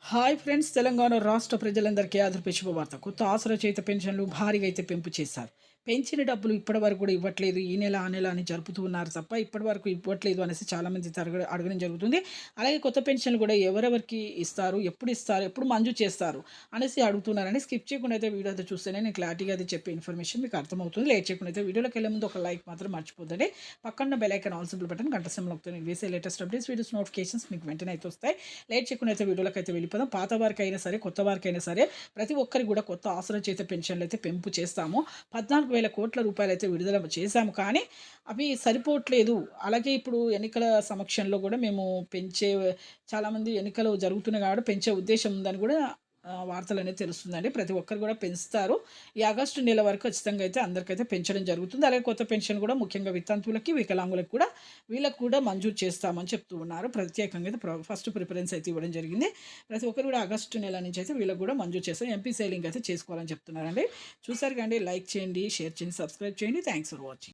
Hi friends, Telangana రాష్ట్ర ప్రజలందరికీ ఆదర్శ శుభవార్త. కొత్త ఆసరా చేత పెన్షన్లు భారీగా అయితే పెంపు చేశారు. పెంచిన డబ్బులు ఇప్పటివరకు కూడా ఇవ్వట్లేదు. ఈ నెల ఆ నెల అని జరుపుతూ ఉన్నారు తప్ప ఇప్పటివరకు ఇవ్వట్లేదు అనేసి చాలామంది అడగడం జరుగుతుంది. అలాగే కొత్త పెన్షన్లు కూడా ఎవరెవరికి ఇస్తారు, ఎప్పుడు ఇస్తారు, ఎప్పుడు మంజూరు చేస్తారు అనేసి అడుగుతున్నారని స్కిప్ చేయకుండా అయితే వీడియో అయితే చూస్తేనే నేను క్లారిటీగా అయితే చెప్పే ఇన్ఫర్మేషన్ మీకు అర్థమవుతుంది. లేట్ చేయకుండా అయితే వీడియోలోకి వెళ్ళే ముందు ఒక లైక్ మాత్రం మర్చిపోద్దండి. పక్కన bell icon all symbol button గంట సింబల్ నొక్కితే నేను వేసే లేటెస్ట్ అప్డేట్స్ వీడియోస్ నోటిఫికేషన్స్ మీకు వెంటనే అయితే వస్తాయి. లేట్ చేయకుండా అయితే వీడియోలోకి అయితే వెళ్ళిపోదాం. పాత వారికి అయినా సరే, కొత్త వారికి అయినా సరే ప్రతి ఒక్కరికి కూడా కొత్త ఆసరా చేత పెన్షన్లు అయితే పెంపు చేస్తాము. 14,000 కోట్ల రూపాయలు అయితే విడుదల చేశాము. కానీ అవి సరిపోవట్లేదు. అలాగే ఇప్పుడు ఎన్నికల సమక్షంలో కూడా మేము చాలామంది ఎన్నికలు జరుగుతున్నాయి కాబట్టి పెంచే ఉద్దేశం ఉందని కూడా వార్తలు అనేది తెలుస్తుందండి. ప్రతి ఒక్కరు కూడా పెంచుతారు. ఈ ఆగస్టు నెల వరకు ఖచ్చితంగా అయితే అందరికైతే పెంచడం జరుగుతుంది. అలాగే కొత్త పెన్షన్ కూడా ముఖ్యంగా వితంతువులకి, వికలాంగులకు కూడా వీళ్ళకి కూడా మంజూరు చేస్తామని చెప్తూ ఉన్నారు. ప్రత్యేకంగా అయితే ఫస్ట్ ప్రిఫరెన్స్ అయితే ఇవ్వడం జరిగింది. ప్రతి ఒక్కరు కూడా ఆగస్టు నెల నుంచి అయితే వీళ్ళకి కూడా మంజూరు చేస్తాం. ఎంపీ సేలింగ్ అయితే చేసుకోవాలని చెప్తున్నారండి. చూసారు కండి, లైక్ చేయండి, షేర్ చేయండి, సబ్స్క్రైబ్ చేయండి. Thanks for watching.